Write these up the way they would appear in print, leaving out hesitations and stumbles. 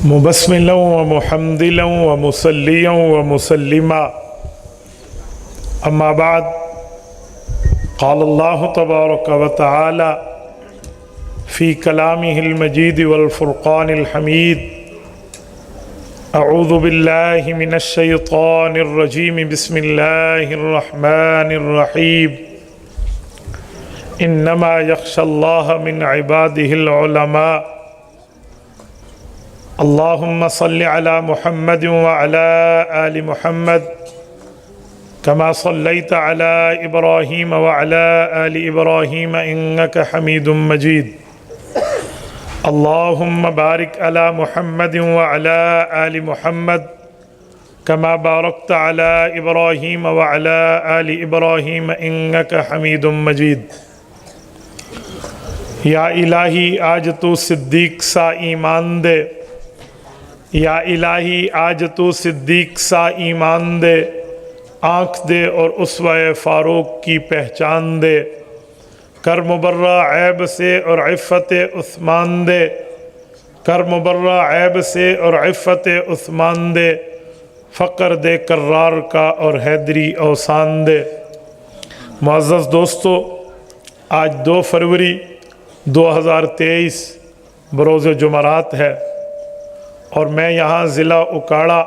مبسملا ومحمدلا ومصليا ومسلما أما بعد قال الله تبارك وتعالى في كلامه المجيد والفرقان الحميد أعوذ بالله من الشيطان الرجيم بسم الله الرحمن الرحيم إنما يخشى الله من عباده العلماء اللهم صل على محمد وعلى آل محمد كما صليت على إبراهيم وعلى آل إبراهيم إنك حميد مجيد اللهم بارك على محمد وعلى آل محمد كما باركت على إبراهيم وعلى آل إبراهيم إنك حميد مجيد یا الہی آج تو صدیق سا ایمان دے، یا الہی آج تو صدیق سا ایمان دے، آنکھ دے اور اسوہ فاروق کی پہچان دے، کر مبرہ عیب سے اور عفت عثمان دے، کر مبرہ عیب سے اور عفت عثمان دے، فقر دے کرار کا اور حیدری اوسان دے۔ معزز دوستو، آج 2 فروری 2023 بروز جمعرات ہے اور میں یہاں ضلع اکاڑا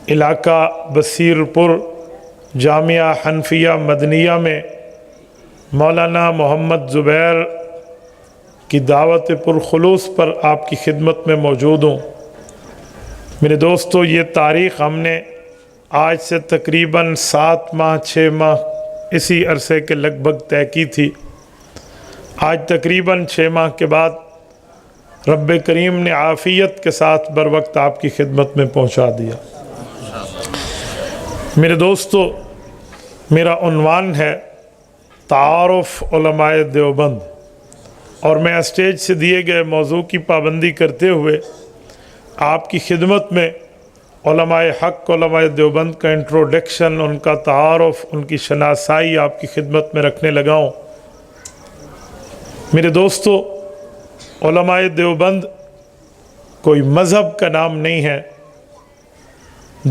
علاقہ بصیر پور جامعہ حنفیہ مدنیہ میں مولانا محمد زبیر کی دعوت پرخلوص پر آپ کی خدمت میں موجود ہوں۔ میرے دوستو، یہ تاریخ ہم نے آج سے تقریباً 7 ماہ 6 ماہ اسی عرصے کے لگ بھگ طے کی تھی۔ آج تقریباً 6 ماہ کے بعد رب کریم نے عافیت کے ساتھ بر وقت آپ کی خدمت میں پہنچا دیا۔ میرے دوستو، میرا عنوان ہے تعارف علماء دیوبند، اور میں اسٹیج سے دیے گئے موضوع کی پابندی کرتے ہوئے آپ کی خدمت میں علماء حق علماء دیوبند کا انٹروڈکشن، ان کا تعارف، ان کی شناسائی آپ کی خدمت میں رکھنے لگا ہوں۔ میرے دوستو، علماء دیوبند کوئی مذہب کا نام نہیں ہے،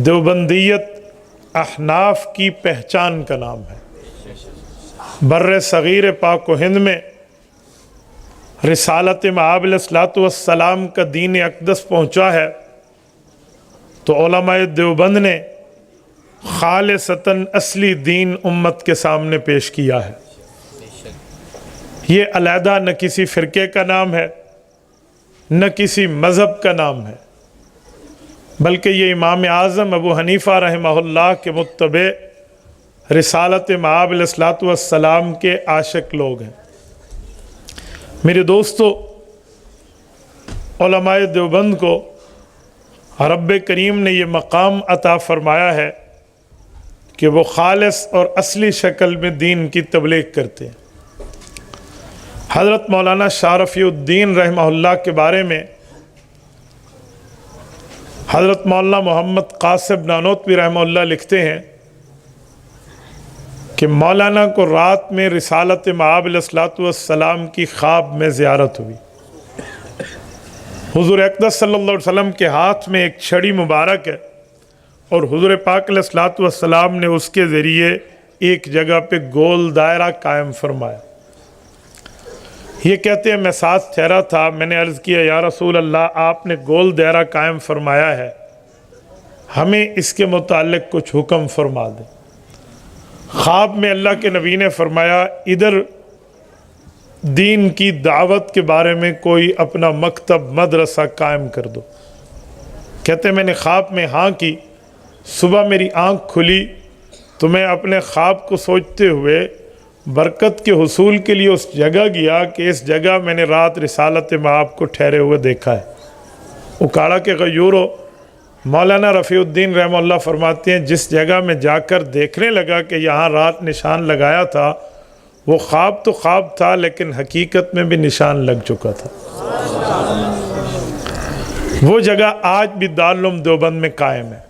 دیوبندیت احناف کی پہچان کا نام ہے۔ بر صغیر پاک و ہند میں رسالت مآب علیہ الصلوۃ والسلام کا دین اقدس پہنچا ہے تو علماء دیوبند نے خالصتاً اصلی دین امت کے سامنے پیش کیا ہے۔ یہ علیحدہ نہ کسی فرقے کا نام ہے، نہ کسی مذہب کا نام ہے، بلکہ یہ امام اعظم ابو حنیفہ رحمہ اللہ کے متبع رسالت مآب علیہ الصلوۃ والسلام کے عاشق لوگ ہیں۔ میرے دوستو، علماء دیوبند کو رب کریم نے یہ مقام عطا فرمایا ہے کہ وہ خالص اور اصلی شکل میں دین کی تبلیغ کرتے ہیں۔ حضرت مولانا شاہ رفیع الدین رحمہ اللہ کے بارے میں حضرت مولانا محمد قاسم نانوتوی رحمہ اللہ لکھتے ہیں کہ مولانا کو رات میں رسالت مآب علیہ الصلوۃ والسلام کی خواب میں زیارت ہوئی۔ حضور اقدس صلی اللہ علیہ وسلم کے ہاتھ میں ایک چھڑی مبارک ہے اور حضور پاک علیہ الصلوۃ والسلام نے اس کے ذریعے ایک جگہ پہ گول دائرہ قائم فرمایا۔ یہ کہتے ہیں میں ساتھ ٹھہرا تھا، میں نے عرض کیا یا رسول اللہ، آپ نے گول دائرہ قائم فرمایا ہے، ہمیں اس کے متعلق کچھ حکم فرما دیں۔ خواب میں اللہ کے نبی نے فرمایا ادھر دین کی دعوت کے بارے میں کوئی اپنا مکتب مدرسہ قائم کر دو۔ کہتے ہیں میں نے خواب میں ہاں کی، صبح میری آنکھ کھلی تو میں اپنے خواب کو سوچتے ہوئے برکت کے حصول کے لیے اس جگہ گیا کہ اس جگہ میں نے رات رسالت مآب کو ٹھہرے ہوئے دیکھا ہے۔ اکاڑا کے غیورو مولانا رفیع الدین رحمہ اللہ فرماتے ہیں جس جگہ میں جا کر دیکھنے لگا کہ یہاں رات نشان لگایا تھا، وہ خواب تو خواب تھا لیکن حقیقت میں بھی نشان لگ چکا تھا۔ وہ جگہ آج بھی دارالعلوم دیوبند میں قائم ہے۔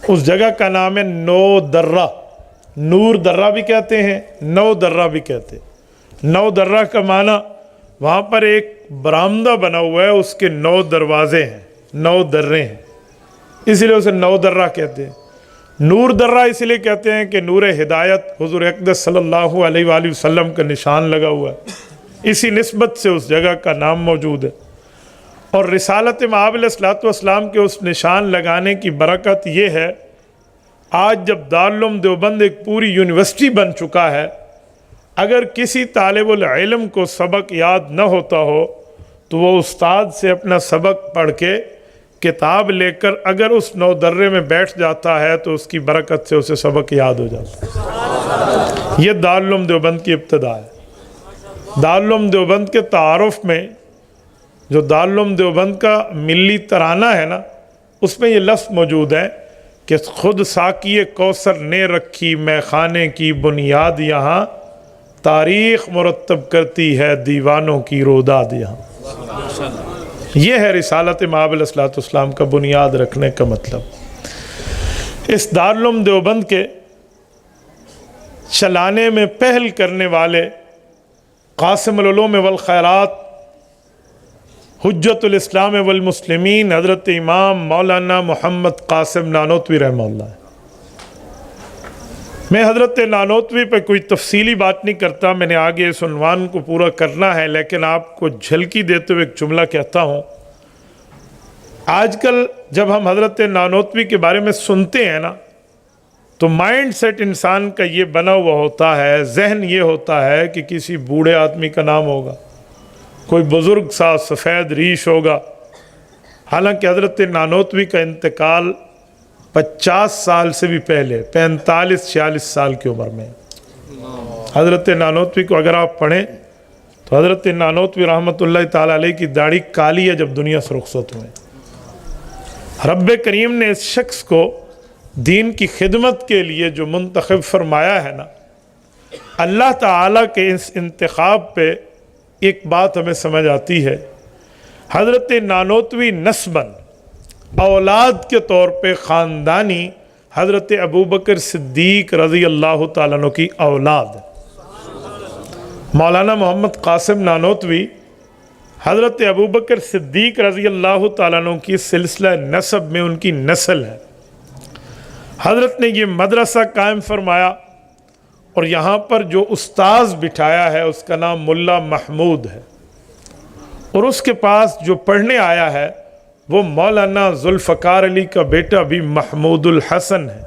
اس جگہ کا نام ہے نو درہ، نور درہ بھی کہتے ہیں، نو درہ بھی کہتے ہیں۔ نو درہ کا معنی وہاں پر ایک برآمدہ بنا ہوا ہے، اس کے 9 دروازے ہیں، 9 درے ہیں، اسی لیے اسے 9 درہ کہتے ہیں۔ نور درہ اس لیے کہتے ہیں کہ نور ہدایت حضور اقدس صلی اللہ علیہ وآلہ وسلم کا نشان لگا ہوا ہے، اسی نسبت سے اس جگہ کا نام موجود ہے۔ اور رسالت مآب علیہ الصلوۃ والسلام کے اس نشان لگانے کی برکت یہ ہے، آج جب دارالعلوم دیوبند ایک پوری یونیورسٹی بن چکا ہے، اگر کسی طالب العلم کو سبق یاد نہ ہوتا ہو تو وہ استاد سے اپنا سبق پڑھ کے کتاب لے کر اگر اس 9 درے میں بیٹھ جاتا ہے تو اس کی برکت سے اسے سبق یاد ہو جاتا ہے۔ یہ دارالعلوم دیوبند کی ابتدا ہے۔ دارالعلوم دیوبند کے تعارف میں جو دارالعلوم دیوبند کا ملی ترانہ ہے نا، اس میں یہ لفظ موجود ہے کہ خود ساقی کوثر نے رکھی میں خانے کی بنیاد یہاں، تاریخ مرتب کرتی ہے دیوانوں کی روداد یہاں۔ یہ ہے رسالت مآب علیہ الصلوۃ والسلام کا بنیاد رکھنے کا مطلب۔ اس دارالعلوم دیوبند کے چلانے میں پہل کرنے والے قاسم العلوم والخیرات، حجت الاسلام والمسلمین، حضرت امام مولانا محمد قاسم نانوتوی رحمہ اللہ۔ میں حضرت نانوتوی پہ کوئی تفصیلی بات نہیں کرتا، میں نے آگے اس عنوان کو پورا کرنا ہے، لیکن آپ کو جھلکی دیتے ہوئے ایک جملہ کہتا ہوں۔ آج کل جب ہم حضرت نانوتوی کے بارے میں سنتے ہیں نا، تو مائنڈ سیٹ انسان کا یہ بنا ہوا ہوتا ہے، ذہن یہ ہوتا ہے کہ کسی بوڑھے آدمی کا نام ہوگا، کوئی بزرگ سا سفید ریش ہوگا۔ حالانکہ حضرت نانوتوی کا انتقال 50 سال سے بھی پہلے، 45-46 سال کی عمر میں۔ حضرت نانوتوی کو اگر آپ پڑھیں تو حضرت نانوتوی رحمۃ اللہ تعالیٰ علیہ کی داڑھی کالی ہے جب دنیا سے رخصت ہوئے۔ رب کریم نے اس شخص کو دین کی خدمت کے لیے جو منتخب فرمایا ہے نا، اللہ تعالیٰ کے اس انتخاب پہ ایک بات ہمیں سمجھ آتی ہے۔ حضرت نانوتوی نسباً اولاد کے طور پہ خاندانی حضرت ابوبکر صدیق رضی اللہ تعالیٰ عنہ کی اولاد۔ مولانا محمد قاسم نانوتوی حضرت ابوبکر صدیق رضی اللہ تعالیٰ عنہ کی سلسلہ نسب میں ان کی نسل ہے۔ حضرت نے یہ مدرسہ قائم فرمایا اور یہاں پر جو استاذ بٹھایا ہے اس کا نام ملا محمود ہے، اور اس کے پاس جو پڑھنے آیا ہے وہ مولانا ذوالفقار علی کا بیٹا بھی محمود الحسن ہے۔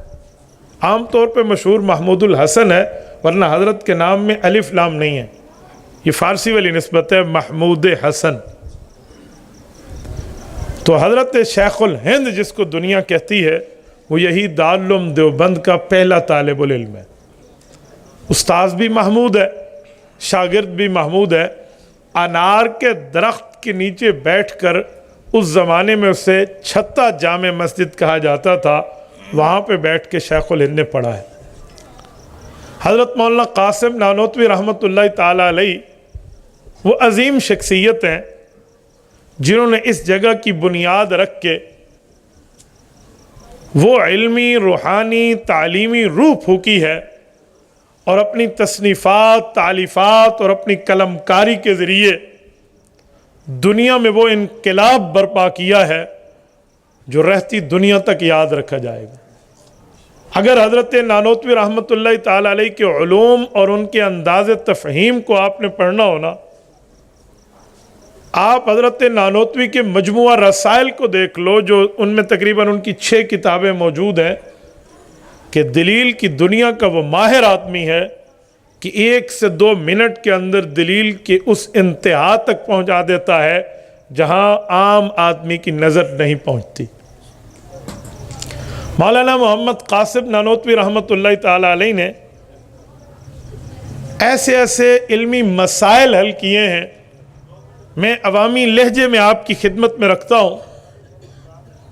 عام طور پہ مشہور محمود الحسن ہے، ورنہ حضرت کے نام میں الف لام نہیں ہے، یہ فارسی والی نسبت ہے، محمود حسن۔ تو حضرت شیخ الہند جس کو دنیا کہتی ہے، وہ یہی دارالعلوم دیوبند کا پہلا طالب العلم ہے۔ استاذ بھی محمود ہے، شاگرد بھی محمود ہے۔ انار کے درخت کے نیچے بیٹھ کر، اس زمانے میں اسے چھتا جامع مسجد کہا جاتا تھا، وہاں پہ بیٹھ کے شیخ الہند نے پڑھا ہے۔ حضرت مولانا قاسم نانوتوی رحمۃ اللہ تعالیٰ علیہ وہ عظیم شخصیت ہیں جنہوں نے اس جگہ کی بنیاد رکھ کے وہ علمی، روحانی، تعلیمی روح پھونکی ہے، اور اپنی تصنیفات، تالیفات اور اپنی قلم کاری کے ذریعے دنیا میں وہ انقلاب برپا کیا ہے جو رہتی دنیا تک یاد رکھا جائے گا۔ اگر حضرت نانوتوی رحمۃ اللہ تعالیٰ علیہ کے علوم اور ان کے انداز تفہیم کو آپ نے پڑھنا ہونا، آپ حضرت نانوتوی کے مجموعہ رسائل کو دیکھ لو، جو ان میں تقریباً ان کی 6 کتابیں موجود ہیں، کہ دلیل کی دنیا کا وہ ماہر آدمی ہے کہ 1 سے 2 منٹ کے اندر دلیل کے اس انتہا تک پہنچا دیتا ہے جہاں عام آدمی کی نظر نہیں پہنچتی۔ مولانا محمد قاسم نانوتوی رحمۃ اللہ تعالیٰ علیہ نے ایسے ایسے علمی مسائل حل کیے ہیں، میں عوامی لہجے میں آپ کی خدمت میں رکھتا ہوں،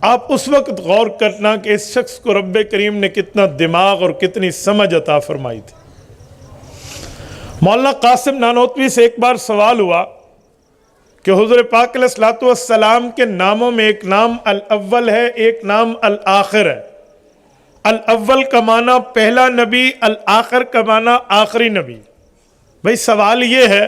آپ اس وقت غور کرنا کہ اس شخص کو رب کریم نے کتنا دماغ اور کتنی سمجھ عطا فرمائی تھی۔ مولانا قاسم نانوتوی سے ایک بار سوال ہوا کہ حضور پاک علیہ الصلوۃ والسلام کے ناموں میں ایک نام الاول ہے، ایک نام الآخر ہے۔ الاول کا معنی پہلا نبی، الآخر کا معنی آخری نبی۔ بھئی سوال یہ ہے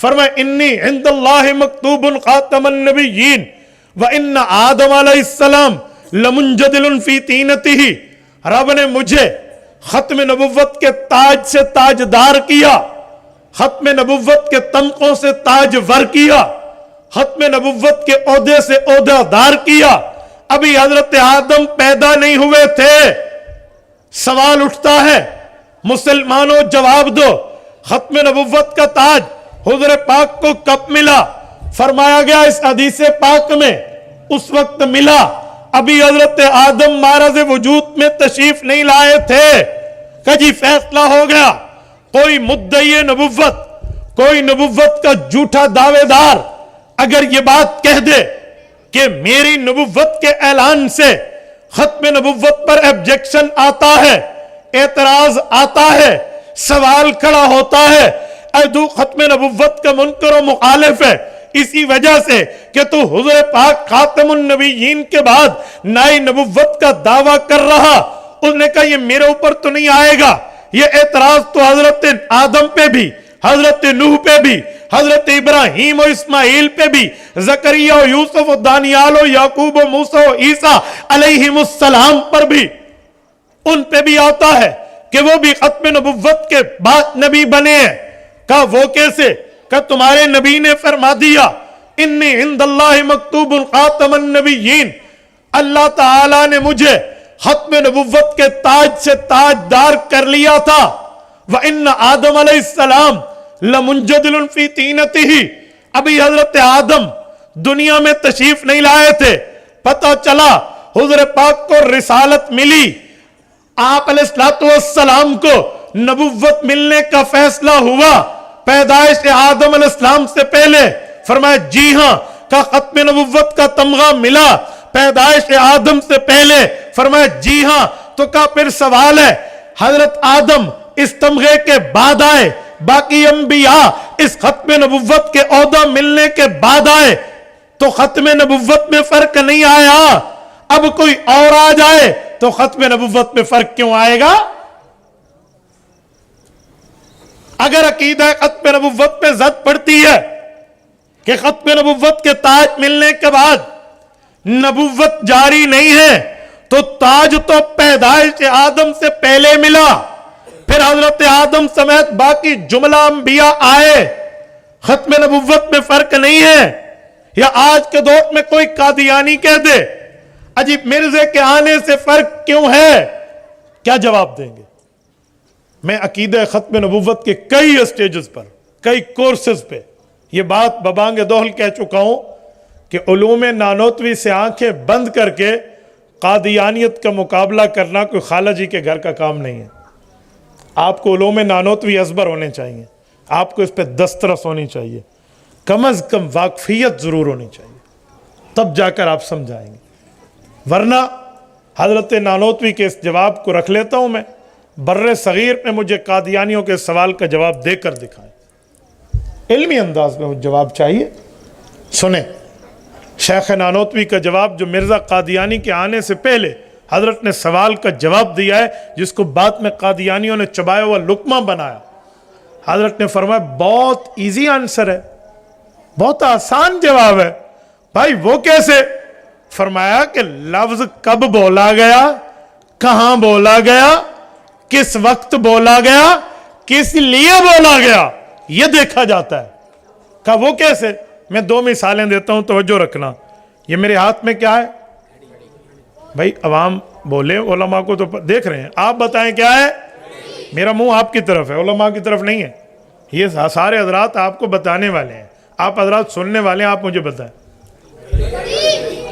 فرمایا انی عند اللہ مکتوب خاتم النبیین وان آدم علیہ السلام لمنجدل فی طینتہ، رب نے مجھے ختم نبوت کے تاج سے تاجدار کیا، ختم نبوت کے تمغوں سے تاج ور کیا، ختم نبوت کے عہدے سے عہدہ دار کیا۔ ابھی حضرت آدم پیدا نہیں ہوئے تھے۔ سوال اٹھتا ہے مسلمانوں جواب دو، ختم نبوت کا تاج حضور پاک کو کب ملا؟ فرمایا گیا اس حدیث پاک میں اس وقت ملا ابھی حضرت آدم معرض وجود میں تشریف نہیں لائے تھے کہ جی فیصلہ ہو گیا۔ کوئی مدعی نبوت، کوئی نبوت کا جھوٹا دعوے دار اگر یہ بات کہہ دے کہ میری نبوت کے اعلان سے ختم نبوت پر ایبجیکشن آتا ہے، اعتراض آتا ہے، سوال کھڑا ہوتا ہے، اے تو ختم نبوت کا منکر و مخالف ہے اسی وجہ سے کہ تو حضور پاک خاتم النبیین کے بعد نئی نبوت کا دعویٰ کر رہا، اس نے کہا یہ میرے اوپر تو نہیں آئے گا، یہ اعتراض تو حضرت آدم پہ بھی، حضرت نوح پہ بھی، حضرت ابراہیم و اسماعیل پہ بھی، زکریا و یوسف و دانیال و یعقوب و موسیٰ و عیسیٰ علیہم السلام پر بھی، ان پہ بھی آتا ہے کہ وہ بھی ختم نبوت کے بعد نبی بنے ہیں۔ کہا وہ کیسے؟ کہ تمہارے نبی نے فرما دیا انی عند اللہ مکتوب خاتم النبیین، اللہ تعالیٰ نے مجھے ختم نبوت کے تاج سے تاجدار کر لیا تھا۔ وَإِنَّ آدم علیہ السلام لَمُنْجَدِلٌ فِي طِينَتِهِ، ابھی حضرت آدم دنیا میں تشریف نہیں لائے تھے، پتہ چلا حضور پاک کو رسالت ملی، آپ علیہ السلام کو نبوت ملنے کا فیصلہ ہوا پیدائش آدم علیہ السلام سے پہلے۔ فرمایا جی ہاں، کہ ختم نبوت کا تمغہ ملا پیدائش آدم سے پہلے؟ فرمایا جی ہاں۔ تو کہا پھر سوال ہے حضرت آدم اس تمغے کے بعد آئے، باقی انبیاء اس ختم نبوت کے عہدہ ملنے کے بعد آئے، تو ختم نبوت میں فرق نہیں آیا، اب کوئی اور آ جائے تو ختم نبوت میں فرق کیوں آئے گا؟ اگر عقیدہ ختم نبوت پہ زد پڑتی ہے کہ ختم نبوت کے تاج ملنے کے بعد نبوت جاری نہیں ہے، تو تاج تو پیدائش آدم سے پہلے ملا، پھر حضرت آدم سمیت باقی جملہ انبیاء آئے، ختم نبوت میں فرق نہیں ہے۔ یا آج کے دور میں کوئی قادیانی کہہ دے عجیب مرزے کے آنے سے فرق کیوں ہے، کیا جواب دیں گے؟ میں عقیدہ ختم نبوت کے کئی اسٹیجز پر، کئی کورسز پہ یہ بات ببانگ دوہل کہہ چکا ہوں کہ علوم نانوتوی سے آنکھیں بند کر کے قادیانیت کا مقابلہ کرنا کوئی خالہ جی کے گھر کا کام نہیں ہے۔ آپ کو علوم نانوتوی ازبر ہونے چاہیے، آپ کو اس پہ دسترس ہونی چاہیے، کم از کم واقفیت ضرور ہونی چاہیے، تب جا کر آپ سمجھائیں گے۔ ورنہ حضرت نانوتوی کے اس جواب کو رکھ لیتا ہوں میں، بر صغیر میں مجھے قادیانیوں کے سوال کا جواب دے کر دکھائیں، علمی انداز میں وہ جواب چاہیے۔ سنیں شیخ نانوتوی کا جواب جو مرزا قادیانی کے آنے سے پہلے حضرت نے سوال کا جواب دیا ہے، جس کو بعد میں قادیانیوں نے چبایا ہوا لقمہ بنایا۔ حضرت نے فرمایا بہت ایزی آنسر ہے، بہت آسان جواب ہے۔ بھائی وہ کیسے؟ فرمایا کہ لفظ کب بولا گیا، کہاں بولا گیا، کس وقت بولا گیا، کس لیے بولا گیا، یہ دیکھا جاتا ہے۔ کہا وہ کیسے؟ میں دو مثالیں دیتا ہوں، توجہ رکھنا۔ یہ میرے ہاتھ میں کیا ہے؟ بھائی عوام بولے، علماء کو تو دیکھ رہے ہیں، آپ بتائیں کیا ہے؟ میرا منہ آپ کی طرف ہے، علماء کی طرف نہیں ہے۔ یہ سارے حضرات آپ کو بتانے والے ہیں، آپ حضرات سننے والے ہیں، آپ مجھے بتائیں۔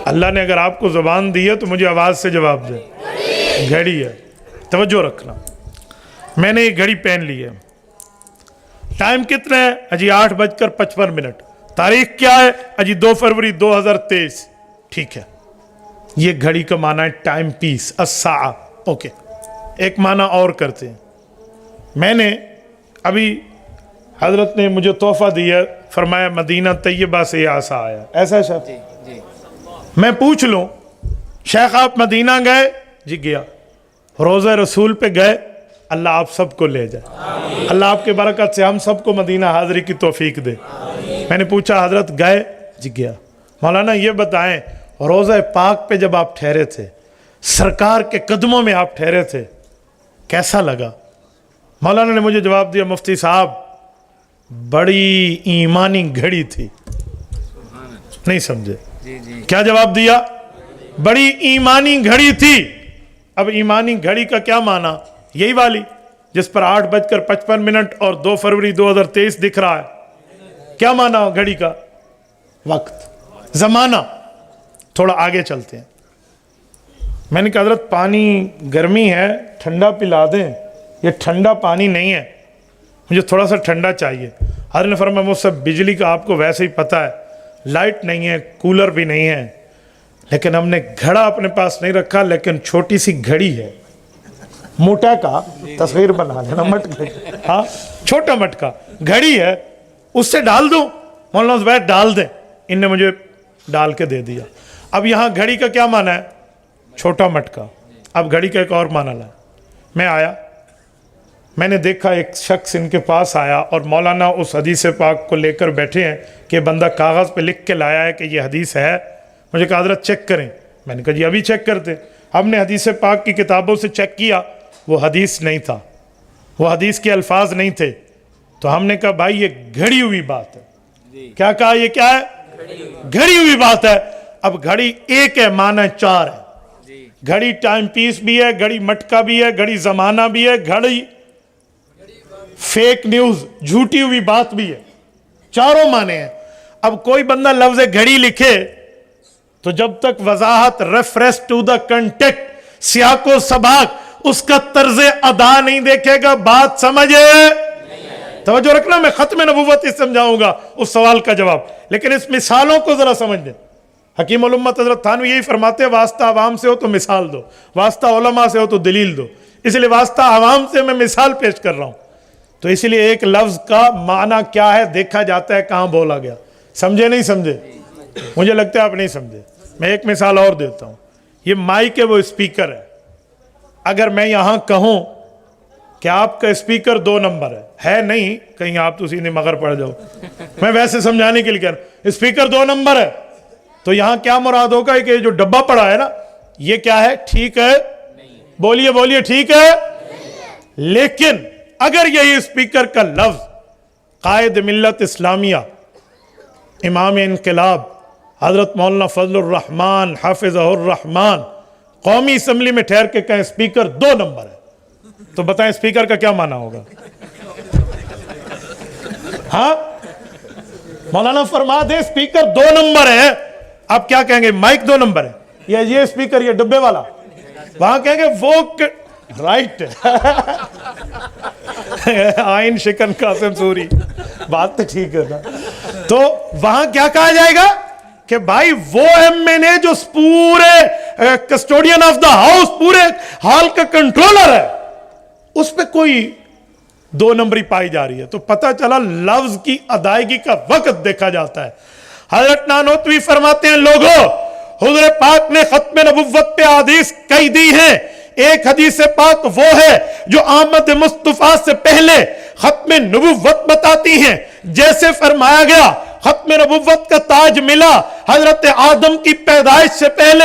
اللہ نے اگر آپ کو زبان دی ہے تو مجھے آواز سے جواب دیں۔ گھڑی ہے، توجہ رکھنا۔ میں نے یہ گھڑی پہن لی ہے، ٹائم کتنا ہے؟ اجی 8:55۔ تاریخ کیا ہے؟ اجی 2 فروری 2023۔ ٹھیک ہے، یہ گھڑی کا معنی ہے ٹائم پیس، الساعہ۔ اوکے، ایک معنی اور کرتے ہیں۔ میں نے ابھی حضرت نے مجھے تحفہ دیا، فرمایا مدینہ طیبہ سے یہ عصا آیا، ایسا ہے شیخ؟ جی۔ میں پوچھ لوں شیخ آپ مدینہ گئے؟ جی گیا۔ روضہ رسول پہ گئے؟ اللہ آپ سب کو لے جائے. اللہ آپ کے برکت سے ہم سب کو مدینہ حاضری کی توفیق دے. میں نے پوچھا حضرت گئے؟ جی گیا. مولانا یہ بتائیں روضہ پاک پہ جب آپ ٹھہرے تھے, سرکار کے قدموں میں آپ ٹھہرے تھے, کیسا لگا؟ مولانا نے مجھے جواب دیا, مفتی صاحب بڑی ایمانی گھڑی تھی. نہیں سمجھے؟ کیا جواب دیا؟ بڑی ایمانی گھڑی تھی. اب ایمانی گھڑی کا کیا معنی؟ یہی والی جس پر 8:55 اور 2 فروری 2023 دکھ رہا ہے. کیا معنی گھڑی کا؟ وقت, زمانہ. تھوڑا آگے چلتے ہیں. میں نے کہا حضرت پانی گرمی ہے, ٹھنڈا پلا دیں. یہ ٹھنڈا پانی نہیں ہے, مجھے تھوڑا سا ٹھنڈا چاہیے. حضرت نے فرمایا مجھ سے بجلی کا آپ کو ویسے ہی پتہ ہے, لائٹ نہیں ہے, کولر بھی نہیں ہے, لیکن ہم نے گھڑا اپنے پاس نہیں رکھا, لیکن چھوٹی سی گھڑی ہے, موٹا کا تصویر بنا لینا, مٹکے, ہاں چھوٹا مٹکا گھڑی ہے, اس سے ڈال دوں. مولانا زبیر ڈال دیں. ان نے مجھے ڈال کے دے دیا. اب یہاں گھڑی کا کیا معنی ہے؟ چھوٹا مٹکا. اب گھڑی کا ایک اور معنی لائے. میں آیا, میں نے دیکھا ایک شخص ان کے پاس آیا اور مولانا اس حدیث پاک کو لے کر بیٹھے ہیں کہ بندہ کاغذ پہ لکھ کے لایا ہے کہ یہ حدیث ہے. مجھے کہا حضرت چیک کریں. میں نے کہا جی ابھی چیک کرتے. ہم نے حدیث پاک کی کتابوں سے چیک کیا, وہ حدیث نہیں تھا, وہ حدیث کے الفاظ نہیں تھے. تو ہم نے کہا بھائی یہ گھڑی ہوئی بات ہے. کیا کہا؟ یہ کیا ہے؟ گھڑی ہوئی بات ہے. اب گھڑی ایک ہے, معنی 4 ہے. گھڑی ٹائم پیس بھی ہے, گھڑی مٹکا بھی ہے, گھڑی زمانہ بھی ہے, گھڑی فیک نیوز جھوٹی ہوئی بات بھی ہے. چاروں معنی ہیں. اب کوئی بندہ لفظ گھڑی لکھے تو جب تک وضاحت ریفرنس ٹو دا کنٹیکٹ, سیاق و سباق, اس کا طرز ادا نہیں دیکھے گا, بات سمجھے. توجہ رکھنا, میں ختم نبوت ہی سمجھاؤں گا اس سوال کا جواب, لیکن اس مثالوں کو ذرا سمجھ دیں. حکیم الامت حضرت تھانوی یہی فرماتے ہیں واسطہ عوام سے ہو تو مثال دو, واسطہ علماء سے ہو تو دلیل دو. اس لیے واسطہ عوام سے میں مثال پیش کر رہا ہوں. تو اس لیے ایک لفظ کا معنی کیا ہے دیکھا جاتا ہے کہاں بولا گیا. سمجھے نہیں سمجھے؟ مجھے لگتا ہے آپ نہیں سمجھے. میں ایک مثال اور دیتا ہوں. یہ مائک ہے, وہ اسپیکر ہے. اگر میں یہاں کہوں کہ آپ کا اسپیکر 2 نمبر ہے نہیں, کہیں آپ تو سیدھے مگر پڑ جاؤ, میں ویسے سمجھانے کے لیے کہہ رہا ہوں اسپیکر 2 نمبر ہے, تو یہاں کیا مراد ہوگا کہ جو ڈبہ پڑا ہے نا یہ کیا ہے؟ ٹھیک ہے. بولیے بولیے, ٹھیک ہے. لیکن اگر یہی اسپیکر کا لفظ قائد ملت اسلامیہ امام انقلاب حضرت مولانا فضل الرحمان حافظہ الرحمان قومی اسمبلی میں ٹھہر کے کہیں اسپیکر 2 نمبر ہے, تو بتائیں اسپیکر کا کیا معنی ہوگا؟ ہاں مولانا فرما دے اسپیکر 2 نمبر ہے, آپ کیا کہیں گے؟ مائک 2 نمبر ہے, یا یہ اسپیکر یہ ڈبے والا, وہاں کہیں گے وہ رائٹ. آئین شکن قاسم سوری, بات تو ٹھیک ہے نا. تو وہاں کیا کہا جائے گا کہ بھائی وہ ایم اے جو پورے کسٹوڈین آف دا ہاؤس, پورے ہال کا کنٹرولر ہے, اس پہ کوئی 2 نمبری پائی جا رہی ہے. تو پتہ چلا لفظ کی ادائیگی کا وقت دیکھا جاتا ہے. حضرت نانوتوی فرماتے ہیں لوگوں, حضور پاک نے ختم نبوت پہ حدیث کئی دی ہیں. ایک حدیث پاک وہ ہے جو آمد مصطفیٰ سے پہلے ختم نبوت بتاتی ہیں. جیسے فرمایا گیا ختم نبوت کا تاج ملا حضرت آدم کی پیدائش سے پہلے.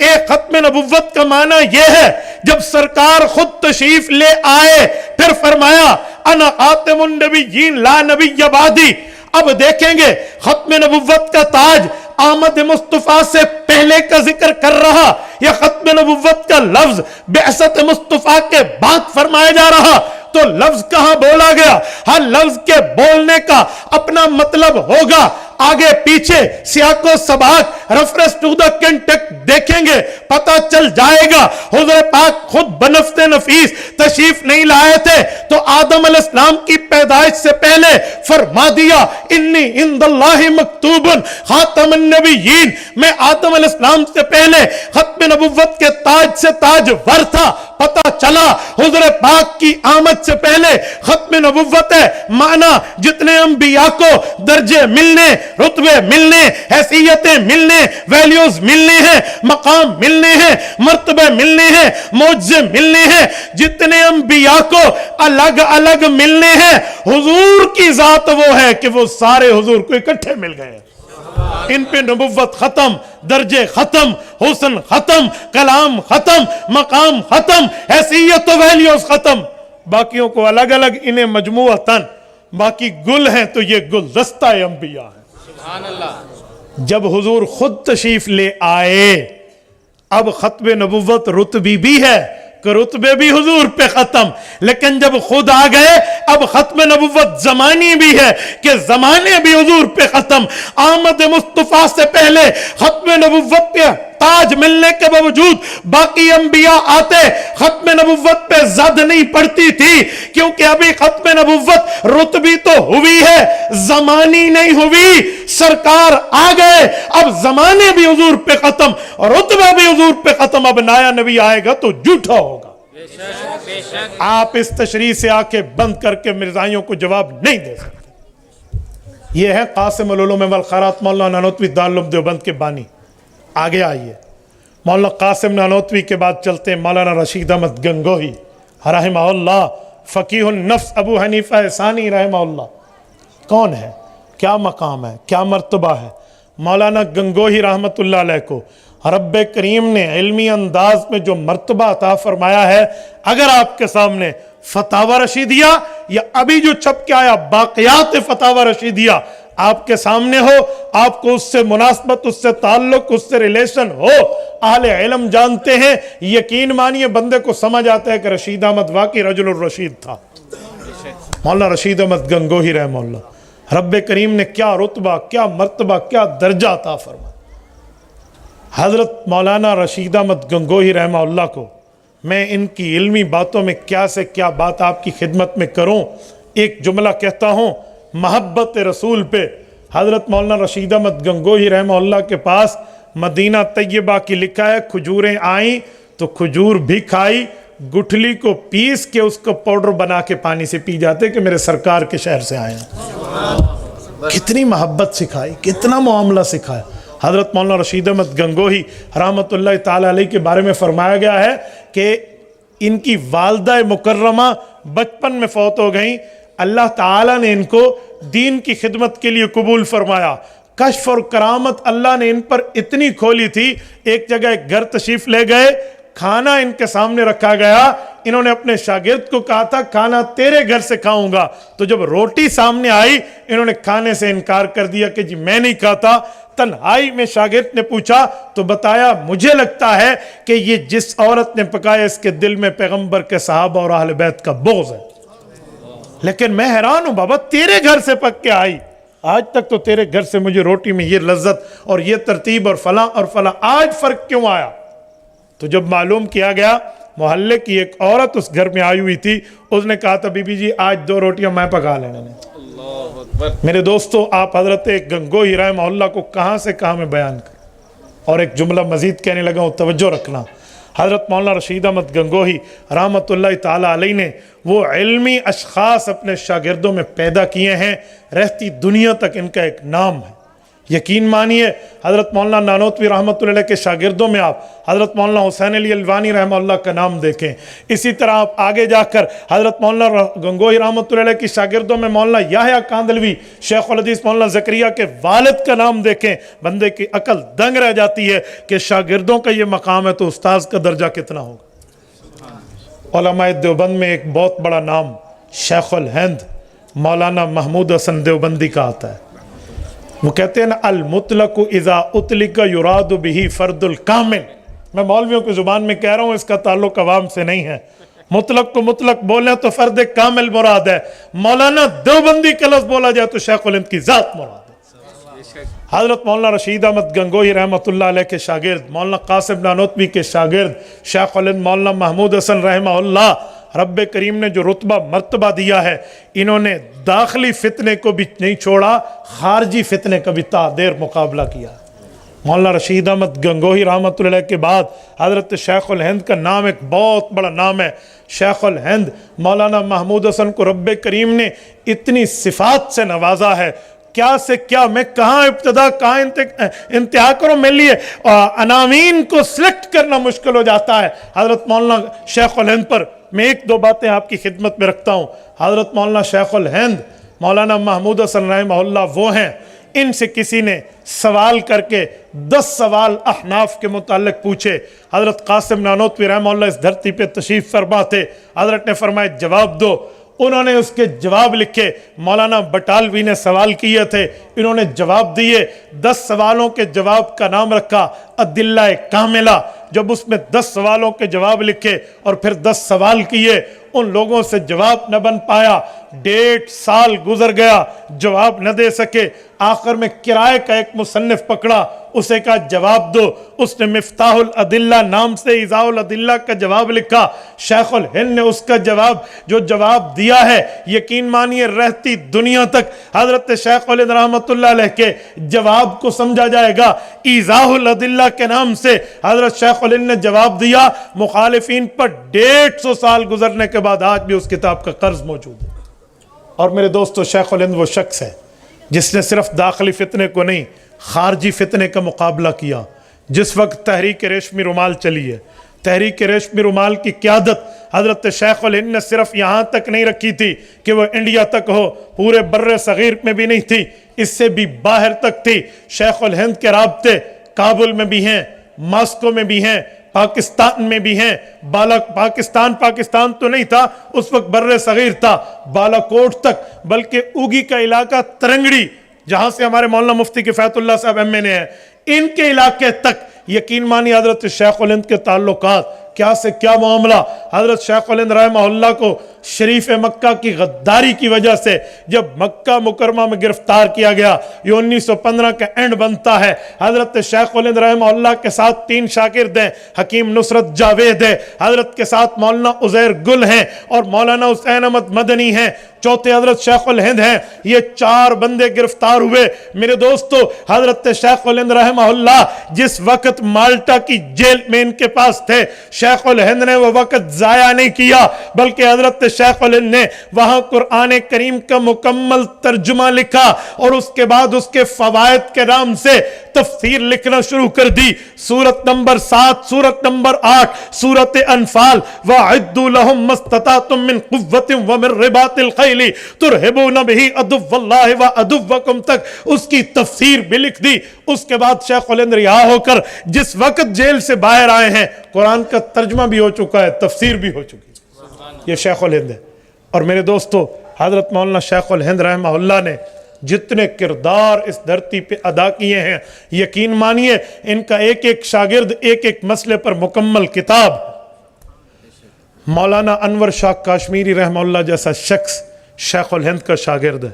ایک ختم نبوت کا معنی یہ ہے جب سرکار خود تشریف لے آئے, پھر فرمایا انا خاتم النبیین لا نبی بعدی. اب دیکھیں گے ختم نبوت کا تاج آمد مصطفیٰ سے پہلے کا ذکر کر رہا یا ختم نبوت کا لفظ بعثت مصطفیٰ کے بعد فرمایا جا رہا. تو لفظ کہاں بولا گیا؟ ہر لفظ کے بولنے کا اپنا مطلب ہوگا. آگے پیچھے سیاق و سباق ریفرنس ٹو دا کنٹیکٹ دیکھیں گے, پتہ چل جائے گا. حضور پاک خود بنفس نفیس تشریف نہیں لائے تھے, تو آدم علیہ السلام کی پیدائش سے پہلے فرما دیا انی عند اللہ مکتوب خاتم النبیین. میں آدم علیہ السلام سے پہلے ختم نبوت کے تاج سے تاج ور تھا. پتہ چلا حضور پاک کی آمد سے پہلے ختم نبوت ہے. معنی جتنے انبیاء کو درجے ملنے رتبے ملنے، حیثیتیں ملنے، ویلیوز ملنے ہیں، مقام ملنے ہیں، مرتبے ملنے ہیں، معجزے ملنے ہیں، جتنے انبیاء کو الگ الگ ملنے ہیں، حضور کی ذات وہ ہے کہ وہ سارے حضور کو اکٹھے مل گئے. ان پہ نبوت ختم، درجے ختم، حسن ختم، کلام ختم، مقام ختم، حیثیت و ویلیوز ختم. باقیوں کو الگ الگ، انہیں مجموعتاً. باقی گل ہیں تو یہ گلدستہ انبیاء ہیں. سبحان اللہ. جب حضور خود تشریف لے آئے، اب ختم نبوت رتبی بھی ہے کہ رتبے بھی حضور پہ ختم، لیکن جب خود آ گئے اب ختم نبوت زمانی بھی ہے کہ زمانے بھی حضور پہ ختم. آمد مصطفیٰ سے پہلے ختم نبوت پہ تاج ملنے کے باوجود باقی انبیاء آتے، ختم نبوت پہ زد نہیں پڑتی تھی، کیونکہ ابھی ختم نبوت رتبی تو ہوئی ہے، زمانی نہیں ہوئی. سرکار آ گئے، اب زمانے بھی حضور پہ ختم، رتبہ بھی حضور پہ ختم. اب نیا نبی آئے گا تو جھوٹا ہوگا. بے شک بے شک. آپ اس تشریح سے آنکھیں بند کر کے مرزائیوں کو جواب نہیں دے سکتے. یہ ہے قاسم العلوم والخیرات مولانا نانوتوی دارالعلوم دیوبند کے بانی. آگے آئیے، مولانا قاسم نانوتوی کے بعد چلتے ہیں مولانا رشید احمد گنگوہی رحمہ اللہ، فقیہ النفس ابو حنیفہ ثانی رحمہ اللہ. کون ہے، کیا مقام ہے، کیا مرتبہ ہے؟ مولانا گنگوہی رحمت اللہ علیہ کو رب کریم نے علمی انداز میں جو مرتبہ عطا فرمایا ہے، اگر آپ کے سامنے فتاوی رشیدیہ یا ابھی جو چھپ کے آیا باقیات فتاوی رشیدیہ آپ کے سامنے ہو، آپ کو اس سے مناسبت، اس سے تعلق، اس سے ریلیشن ہو، اہل علم جانتے ہیں، یقین مانیے بندے کو سمجھ آتا ہے کہ رشید احمد واقعی رجل الرشید تھا. مولانا رشید احمد گنگوہی رحمہ اللہ، رب کریم نے کیا رتبہ، کیا مرتبہ، کیا درجہ عطا فرمایا. حضرت مولانا رشید احمد گنگوہی رحمہ اللہ کو میں ان کی علمی باتوں میں کیا سے کیا بات آپ کی خدمت میں کروں. ایک جملہ کہتا ہوں محبت رسول پہ. حضرت مولانا رشید احمد گنگوہی رحمہ اللہ کے پاس مدینہ طیبہ کی لکھا ہے، کھجوریں آئیں تو کھجور بھی کھائی، گٹھلی کو پیس کے اس کو پاؤڈر بنا کے پانی سے پی جاتے کہ میرے سرکار کے شہر سے آئے ہیں. کتنی محبت سکھائی، کتنا معاملہ سکھایا. حضرت مولانا رشید احمد گنگوہی رحمت اللہ تعالیٰ علیہ کے بارے میں فرمایا گیا ہے کہ ان کی والدہ مکرمہ بچپن میں فوت ہو گئیں. اللہ تعالیٰ نے ان کو دین کی خدمت کے لیے قبول فرمایا. کشف اور کرامت اللہ نے ان پر اتنی کھولی تھی، ایک جگہ ایک گھر تشریف لے گئے، کھانا ان کے سامنے رکھا گیا، انہوں نے اپنے شاگرد کو کہا تھا کھانا تیرے گھر سے کھاؤں گا، تو جب روٹی سامنے آئی انہوں نے کھانے سے انکار کر دیا کہ جی میں نہیں کھاتا. تنہائی میں شاگرد نے پوچھا تو بتایا مجھے لگتا ہے کہ یہ جس عورت نے پکایا اس کے دل میں پیغمبر کے صحابہ اور اہل بیت کا بغض ہے، لیکن میں حیران ہوں بابا تیرے گھر سے پک کے آئی، آج تک تو تیرے گھر سے مجھے روٹی میں یہ لذت اور یہ ترتیب اور فلاں اور فلاں، آج فرق کیوں آیا؟ تو جب معلوم کیا گیا محلے کی ایک عورت اس گھر میں آئی ہوئی تھی، اس نے کہا تھا بی بی جی آج 2 روٹیاں میں پکا لینے نے. میرے دوستو آپ حضرت گنگوہی رحمہ اللہ کو کہاں سے کہاں میں بیان کریں. اور ایک جملہ مزید کہنے لگا ہوں، توجہ رکھنا. حضرت مولانا رشید احمد گنگوہی رحمت اللہ تعالیٰ علیہ نے وہ علمی اشخاص اپنے شاگردوں میں پیدا کیے ہیں، رہتی دنیا تک ان کا ایک نام ہے. یقین مانیے حضرت مولانا نانوتوی رحمۃ اللہ علیہ کے شاگردوں میں آپ حضرت مولانا حسین علی الوانی رحمہ اللہ کا نام دیکھیں. اسی طرح آپ آگے جا کر حضرت مولانا گنگوہی رحمۃ اللہ علیہ کے شاگردوں میں مولانا یحییٰ کاندھلوی شیخ الحدیث مولانا زکریا کے والد کا نام دیکھیں. بندے کی عقل دنگ رہ جاتی ہے کہ شاگردوں کا یہ مقام ہے تو استاذ کا درجہ کتنا ہوگا. علماء دیوبند میں ایک بہت بڑا نام شیخ الہند مولانا محمود حسن دیوبندی کا آتا ہے. وہ کہتے ہیں نا المطلق اذا اطلق یراد به فرد الکامل. میں مولویوں کی زبان میں کہہ رہا ہوں، اس کا تعلق عوام سے نہیں ہے. مطلق کو مطلق بولیں تو فرد کامل مراد ہے. مولانا دیوبندی کا لفظ بولا جائے تو شیخ الہند کی ذات مراد ہے. حضرت مولانا رشید احمد گنگوہی رحمۃ اللہ علیہ کے شاگرد، مولانا قاسم نانوتوی کے شاگرد شیخ الہند مولانا محمود حسن رحمہ اللہ، رب کریم نے جو رتبہ مرتبہ دیا ہے، انہوں نے داخلی فتنے کو بھی نہیں چھوڑا، خارجی فتنے کا بھی تا دیر مقابلہ کیا. مولانا رشید احمد گنگوہی رحمۃ اللہ علیہ کے بعد حضرت شیخ الہند کا نام ایک بہت بڑا نام ہے. شیخ الہند مولانا محمود حسن کو رب کریم نے اتنی صفات سے نوازا ہے، کیا سے کیا، میں کہاں ابتدا کہاں انتہا کروں، میرے لیے عناوین کو سلیکٹ کرنا مشکل ہو جاتا ہے۔ حضرت مولانا شیخ الہند پر میں ایک دو باتیں آپ کی خدمت میں رکھتا ہوں۔ حضرت مولانا شیخ الہند مولانا محمود حسن رحمہ اللہ وہ ہیں، ان سے کسی نے سوال کر کے 10 سوال احناف کے متعلق پوچھے۔ حضرت قاسم نانوتوی رحمہ اللہ اس دھرتی پہ تشریف فرما تھے، حضرت نے فرمایا جواب دو، انہوں نے اس کے جواب لکھے۔ مولانا بٹالوی نے سوال کیے تھے، انہوں نے جواب دیے۔ 10 سوالوں کے جواب کا نام رکھا ادلہ کاملہ۔ جب اس میں 10 سوالوں کے جواب لکھے اور پھر 10 سوال کیے، ان لوگوں سے جواب نہ بن پایا، 1.5 سال گزر گیا، جواب نہ دے سکے۔ آخر میں کرائے کا ایک مصنف پکڑا، اسے کہا جواب دو۔ اس نے مفتاح الادلہ نام سے ایذاء الادلہ کا جواب لکھا۔ شیخ الہند نے اس کا جو جواب دیا ہے، یقین مانیے رہتی دنیا تک حضرت شیخ الہند رحمۃ اللہ علیہ کے جواب کو سمجھا جائے گا۔ ایذاء الادلہ کے نام سے حضرت شیخ الہند نے جواب دیا، مخالفین پر 150 سال گزرنے کے بعد آج بھی اس کتاب کا قرض موجود ہے۔ اور میرے دوستو، شیخ الہند وہ شخص ہے جس نے صرف داخلی فتنے کو نہیں، خارجی فتنے کا مقابلہ کیا۔ جس وقت تحریک ریشمی رومال چلی ہے، تحریک ریشمی رومال کی قیادت حضرت شیخ الہند نے صرف یہاں تک نہیں رکھی تھی کہ وہ انڈیا تک ہو، پورے بر صغیر میں بھی نہیں تھی، اس سے بھی باہر تک تھی۔ شیخ الہند کے رابطے کابل میں بھی ہیں، ماسکو میں بھی ہیں، پاکستان میں بھی ہیں۔ پاکستان تو نہیں تھا اس وقت، بر صغیر تھا، بالا کوٹ تک، بلکہ اوگی کا علاقہ ترنگڑی، جہاں سے ہمارے مولانا مفتی کفایت اللہ صاحب ایم ہیں، ان کے علاقے تک یقین مانی حضرت شیخ الہند کے تعلقات، کیا سے کیا معاملہ۔ حضرت شیخ الہند رحمہ اللہ کو شریف مکہ کی غداری کی وجہ سے جب مکہ مکرمہ میں گرفتار کیا گیا، یہ 1915 کا اینڈ بنتا ہے۔ حضرت شیخ الہند رحمہ اللہ کے ساتھ 3 شاگرد ہیں، حکیم نصرت جاوید ہے، حضرت کے ساتھ مولانا عزیر گل ہیں اور مولانا حسین احمد مدنی ہیں، چوتھے حضرت شیخ الہند ہیں۔ یہ 4 بندے گرفتار ہوئے۔ میرے دوستو، حضرت شیخ الہند رحمہ اللہ جس وقت مالٹا کی جیل میں ان کے پاس تھے، شیخ الہند نے وہ وقت ضائع نہیں کیا، بلکہ حضرت شیخ الہند نے وہاں قرآن کریم کا مکمل ترجمہ لکھا اور اس کے بعد اس کے فوائد کے نام سے تفسیر لکھنا شروع کر دی۔ سورت نمبر 7، سورت نمبر 8، سورت انفال، وَأَعِدُّوا لَهُم مَّا اسْتَطَعْتُم مِّن قُوَّةٍ وَمِن رِّبَاطِ الْخَيْلِ تُرْهِبُونَ بِهِ عَدُوَّ اللَّهِ وَعَدُوَّكُمْ تک اس کی تفسیر بھی لکھ دی۔ اس کے بعد شیخ الہند رہا ہو کر جس وقت جیل سے باہر آئے ہیں، قرآن کا ترجمہ بھی ہو چکا ہے، تفسیر بھی ہو چکی ہے۔ یہ شیخ الہند ہے۔ اور میرے دوستو، حضرت مولانا شیخ الہند رحمہ اللہ نے جتنے کردار اس دھرتی پہ ادا کیے ہیں، یقین مانیے ان کا ایک ایک شاگرد ایک ایک مسئلے پر مکمل کتاب۔ مولانا انور شاہ کاشمیری رحمہ اللہ جیسا شخص شیخ الہند کا شاگرد ہے۔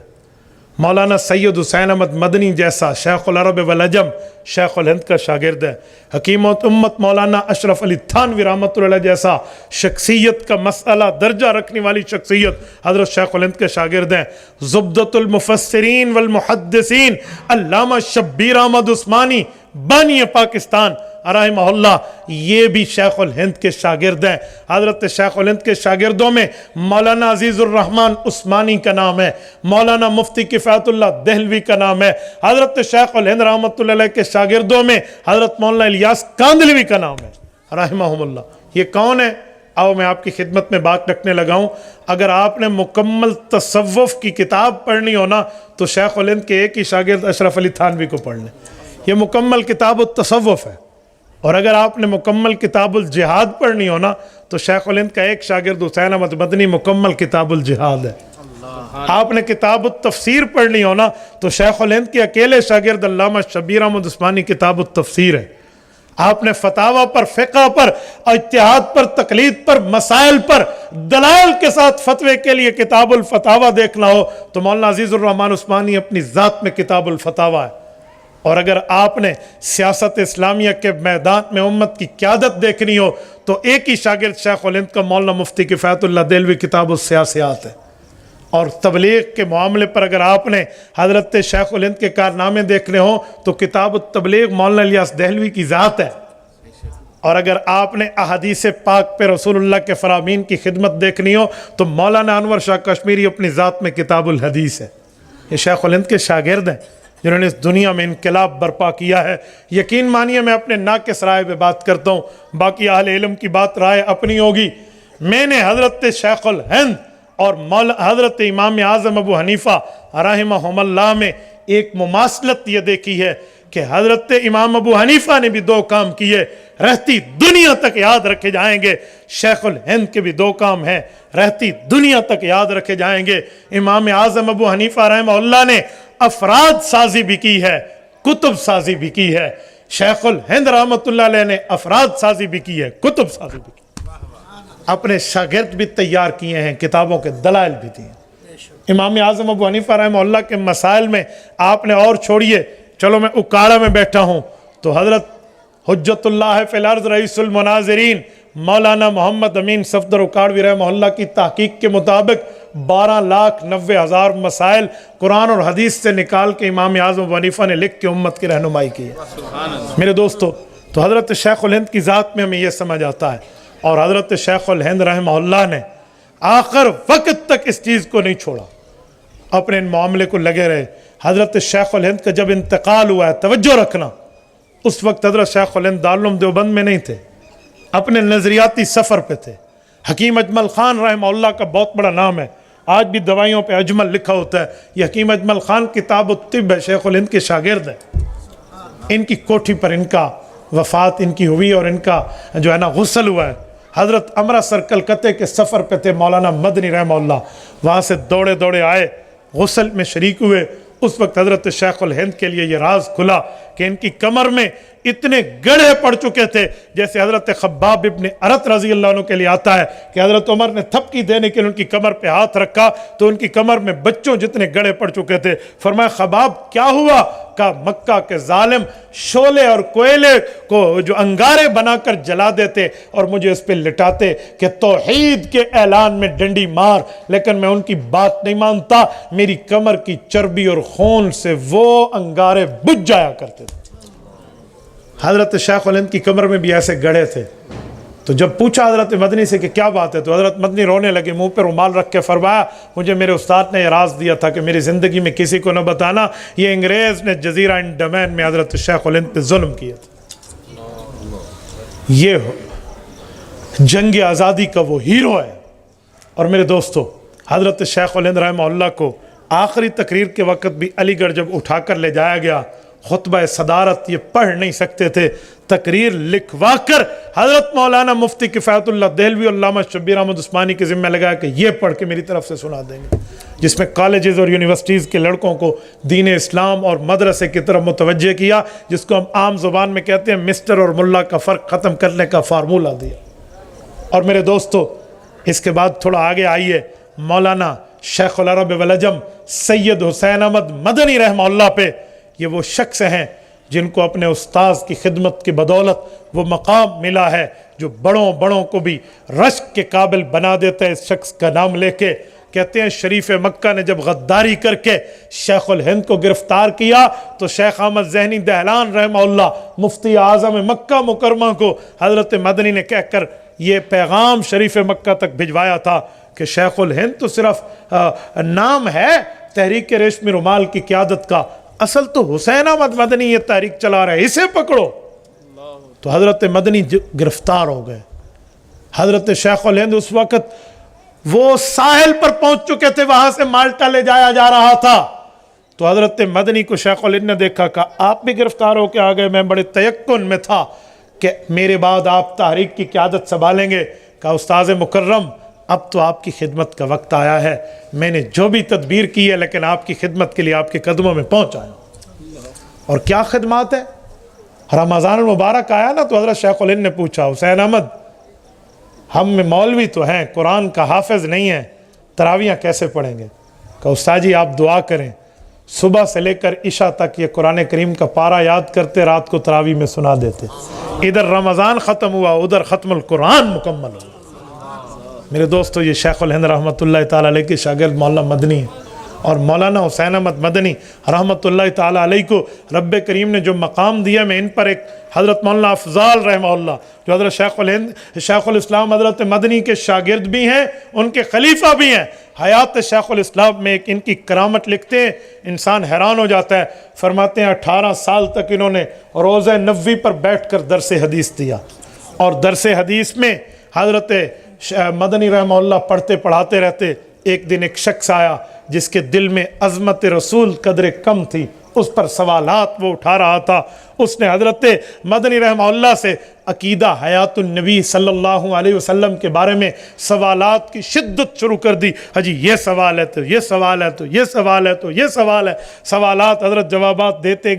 مولانا سید حسین احمد مدنی جیسا شیخ العرب والعجم شیخ الہند کا شاگرد ہے۔ حکیم امت مولانا اشرف علی تھانوی رحمۃ اللہ جیسا شخصیت کا مسئلہ درجہ رکھنے والی شخصیت حضرت شیخ الہند کے شاگرد ہیں۔ زبدۃ المفسرین والمحدثین علامہ شبیر احمد عثمانی بانی پاکستان رحمہ اللہ، یہ بھی شیخ الہند کے شاگرد ہیں۔ حضرت شیخ الہند کے شاگردوں میں مولانا عزیز الرحمن عثمانی کا نام ہے، مولانا مفتی کفایت اللہ دہلوی کا نام ہے۔ حضرت شیخ الہند رحمۃ اللہ علیہ کے شاگردوں میں حضرت مولانا الیاس کاندھلوی کا نام ہے رحمہم اللہ۔ یہ کون ہے؟ آؤ میں آپ کی خدمت میں بات رکھنے لگا ہوں۔ اگر آپ نے مکمل تصوف کی کتاب پڑھنی ہونا تو شیخ الہند کے ایک ہی شاگرد اشرف علی تھانوی کو پڑھ لیں، یہ مکمل کتاب التصوف ہے۔ اور اگر آپ نے مکمل کتاب الجہاد پڑھنی ہونا تو شیخ الہند کا ایک شاگرد حسین احمد مدنی مکمل کتاب الجہاد ہے۔ آپ نے کتاب التفسیر پڑھنی ہونا تو شیخ الہند کے اکیلے شاگرد علامہ شبیر احمد عثمانی کتاب التفسیر ہے۔ آپ نے فتاوی پر، فقہ پر، اجتہاد پر، تقلید پر، مسائل پر دلائل کے ساتھ فتوے کے لیے کتاب الفتاوی دیکھنا ہو تو مولانا عزیز الرحمن عثمانی اپنی ذات میں کتاب الفتاوی ہے۔ اور اگر آپ نے سیاست اسلامیہ کے میدان میں امت کی قیادت دیکھنی ہو تو ایک ہی شاگرد شیخ الہند کا مولانا مفتی کفایت اللہ دہلوی کتاب السیاسیات ہے۔ اور تبلیغ کے معاملے پر اگر آپ نے حضرت شیخ الہند کے کارنامے دیکھنے ہوں تو کتاب التبلیغ مولانا الیاس دہلوی کی ذات ہے۔ اور اگر آپ نے احادیث پاک پہ رسول اللہ کے فرامین کی خدمت دیکھنی ہو تو مولانا انور شاہ کشمیری اپنی ذات میں کتاب الحدیث ہے۔ یہ شیخ الہند کے شاگرد ہیں جنہوں نے اس دنیا میں انقلاب برپا کیا ہے. یقین مانیے میں اپنے ناقص رائے پہ بات کرتا ہوں, باقی اہل علم کی بات رائے اپنی ہوگی. میں نے حضرت شیخ الہند اور حضرت امام اعظم ابو حنیفہ رحمہم اللہ میں ایک مماثلت یہ دیکھی ہے کہ حضرت امام ابو حنیفہ نے بھی 2 کام کیے, رہتی دنیا تک یاد رکھے جائیں گے. شیخ الہند کے بھی 2 کام ہیں, رہتی دنیا تک یاد رکھے جائیں گے. امام اعظم ابو حنیفہ رحمہ اللہ نے افراد سازی بھی کی ہے, کتب سازی بھی کی ہے. شیخ الہند رحمۃ اللہ علیہ نے افراد سازی بھی کی ہے, کتب سازی بھی کی, اپنے شاگرد بھی تیار کیے ہیں, کتابوں کے دلائل بھی دیے. امام اعظم ابو حنیفہ رحمہ اللہ کے مسائل میں آپ نے اور چھوڑیے, چلو میں اکاڑا میں بیٹھا ہوں تو حضرت حجت اللہ فی الارض رئیس المناظرین مولانا محمد امین صفدر اکاڑوی رحمہ اللہ کی تحقیق کے مطابق 12,90,000 مسائل قرآن اور حدیث سے نکال کے امام اعظم ابو حنیفہ نے لکھ کے امت کی رہنمائی کی ہے. میرے دوستو, تو حضرت شیخ الہند کی ذات میں ہمیں یہ سمجھ آتا ہے, اور حضرت شیخ الہند رحمہ اللہ نے آخر وقت تک اس چیز کو نہیں چھوڑا, اپنے ان معاملے کو لگے رہے. حضرت شیخ الہند کا جب انتقال ہوا ہے, توجہ رکھنا, اس وقت حضرت شیخ الہند دارالعلوم دیوبند میں نہیں تھے, اپنے نظریاتی سفر پہ تھے. حکیم اجمل خان رحمہ اللہ کا بہت بڑا نام ہے, آج بھی دوائیوں پہ اجمل لکھا ہوتا ہے. یہ حکیم اجمل خان کتاب الطب ہے, شیخ الہند کے شاگرد ہیں. ان کی کوٹھی پر ان کا وفات ان کی ہوئی اور ان کا جو ہے نا غسل ہوا ہے. حضرت امرتسر کلکتے کے سفر پہ تھے مولانا مدنی رحمہ اللہ, وہاں سے دوڑے دوڑے آئے, غسل میں شریک ہوئے. اس وقت حضرت شیخ الہند کے لیے یہ راز کھلا کہ ان کی کمر میں اتنے گڑھے پڑ چکے تھے, جیسے حضرت خباب ابن ارت رضی اللہ عنہ کے لیے آتا ہے کہ حضرت عمر نے تھپکی دینے کے لیے ان کی کمر پہ ہاتھ رکھا تو ان کی کمر میں بچوں جتنے گڑھے پڑ چکے تھے. فرمایا خباب کیا ہوا؟ کہا مکہ کے ظالم شعلے اور کوئلے کو جو انگارے بنا کر جلا دیتے اور مجھے اس پہ لٹاتے کہ توحید کے اعلان میں ڈنڈی مار, لیکن میں ان کی بات نہیں مانتا. میری کمر کی چربی اور خون سے وہ انگارے بجھ جایا کرتے تھے. حضرت شیخ الہند کی کمر میں بھی ایسے گڑھے تھے. تو جب پوچھا حضرت مدنی سے کہ کیا بات ہے, تو حضرت مدنی رونے لگے, منہ پہ رومال رکھ کے فرمایا مجھے میرے استاد نے یہ راز دیا تھا کہ میری زندگی میں کسی کو نہ بتانا, یہ انگریز نے جزیرہ انڈمان میں حضرت شیخ الہند پہ ظلم کیا تھا. یہ جنگ آزادی کا وہ ہیرو ہے. اور میرے دوستو, حضرت شیخ الہند رحمہ اللہ کو آخری تقریر کے وقت بھی علی گڑھ جب اٹھا کر لے جایا گیا, خطبہ صدارت یہ پڑھ نہیں سکتے تھے, تقریر لکھوا کر حضرت مولانا مفتی کفایت اللہ دہلوی اور علامہ شبیر احمد عثمانی کے ذمہ لگایا کہ یہ پڑھ کے میری طرف سے سنا دیں گے, جس میں کالجز اور یونیورسٹیز کے لڑکوں کو دین اسلام اور مدرسے کی طرف متوجہ کیا, جس کو ہم عام زبان میں کہتے ہیں مسٹر اور ملا کا فرق ختم کرنے کا فارمولہ دیا. اور میرے دوستو, اس کے بعد تھوڑا آگے آئیے, مولانا شیخ العرب والعجم سید حسین احمد مدنی رحمہ اللہ پہ, یہ وہ شخص ہیں جن کو اپنے استاذ کی خدمت کی بدولت وہ مقام ملا ہے جو بڑوں بڑوں کو بھی رشک کے قابل بنا دیتا ہے. اس شخص کا نام لے کے کہتے ہیں شریف مکہ نے جب غداری کر کے شیخ الہند کو گرفتار کیا تو شیخ احمد ذہنی دہلان رحمہ اللہ مفتی اعظم مکہ مکرمہ کو حضرت مدنی نے کہہ کر یہ پیغام شریف مکہ تک بھجوایا تھا کہ شیخ الہند تو صرف نام ہے تحریک ریشمی رومال کی قیادت کا, اصل تو حسین احمد مدنی یہ تحریک چلا رہے, اسے پکڑو. تو حضرت مدنی گرفتار ہو گئے. حضرت شیخ الہند اس وقت وہ ساحل پر پہنچ چکے تھے, وہاں سے مالٹا لے جایا جا رہا تھا. تو حضرت مدنی کو شیخ الہند نے دیکھا, کہا آپ بھی گرفتار ہو کے آ گئے, میں بڑے تیقن میں تھا کہ میرے بعد آپ تحریک کی قیادت سنبھالیں گے. کہا استاذ مکرم اب تو آپ کی خدمت کا وقت آیا ہے, میں نے جو بھی تدبیر کی ہے لیکن آپ کی خدمت کے لیے آپ کے قدموں میں پہنچ آیا. اور کیا خدمات ہے؟ رمضان المبارک آیا نا, تو حضرت شیخ الہند نے پوچھا حسین احمد ہم مولوی تو ہیں, قرآن کا حافظ نہیں ہیں, تراویحیں کیسے پڑھیں گے؟ کہ استاد جی آپ دعا کریں, صبح سے لے کر عشاء تک یہ قرآن کریم کا پارہ یاد کرتے, رات کو تراویح میں سنا دیتے. ادھر رمضان ختم ہوا, ادھر ختم القرآن مکمل ہوا. میرے دوستو, یہ شیخ الہند رحمۃ اللہ تعالی علیہ کے شاگرد مولانا مدنی ہیں. اور مولانا حسین احمد مدنی رحمۃ اللہ تعالیٰ علیہ کو رب کریم نے جو مقام دیا، میں ان پر ایک حضرت مولانا افضال رحمہ اللہ جو حضرت شیخ الاسلام حضرت مدنی کے شاگرد بھی ہیں، ان کے خلیفہ بھی ہیں، حیات شیخ الاسلام میں ایک ان کی کرامت لکھتے ہیں، انسان حیران ہو جاتا ہے۔ فرماتے ہیں 18 سال تک انہوں نے روضہ نبوی پر بیٹھ کر درس حدیث دیا، اور درس حدیث میں حضرت مدنی رحمہ اللہ پڑھتے پڑھاتے رہتے۔ ایک دن ایک شخص آیا جس کے دل میں عظمت رسول قدر کم تھی، اس پر سوالات وہ اٹھا رہا تھا۔ اس نے حضرت مدنی رحمہ اللہ سے عقیدہ حیات النبی صلی اللہ علیہ وسلم کے بارے میں سوالات کی شدت شروع کر دی۔ حجی یہ سوال ہے تو یہ سوال ہے تو یہ سوال ہے تو یہ سوال ہے، سوالات حضرت جوابات دیتے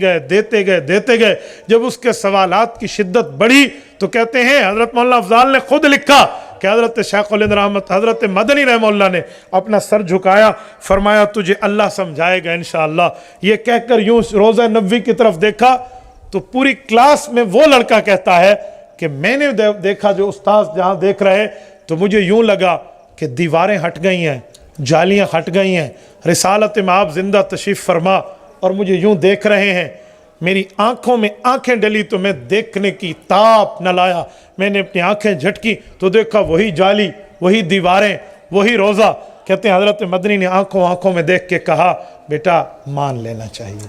گئے۔ جب اس کے سوالات کی شدت بڑھی تو کہتے ہیں حضرت مولانا افضال نے خود لکھا کہ حضرت شیخ الرحمت حضرت مدنی رحمہ اللہ نے اپنا سر جھکایا، فرمایا تجھے اللہ سمجھائے گا انشاءاللہ۔ یہ کہہ کر یوں روضہ نبوی کی طرف دیکھا تو پوری کلاس میں وہ لڑکا کہتا ہے کہ میں نے دیکھا جو استاذ جہاں دیکھ رہے تو مجھے یوں لگا کہ دیواریں ہٹ گئی ہیں، جالیاں ہٹ گئی ہیں، رسالت میں آپ زندہ تشریف فرما اور مجھے یوں دیکھ رہے ہیں۔ میری آنکھوں میں آنکھیں ڈلی تو میں دیکھنے کی تاب نہ لایا، میں نے اپنی آنکھیں جھٹکی تو دیکھا وہی جالی، وہی دیواریں، وہی روضہ۔ کہتے ہیں حضرت مدنی نے آنکھوں میں دیکھ کے کہا بیٹا مان لینا چاہیے،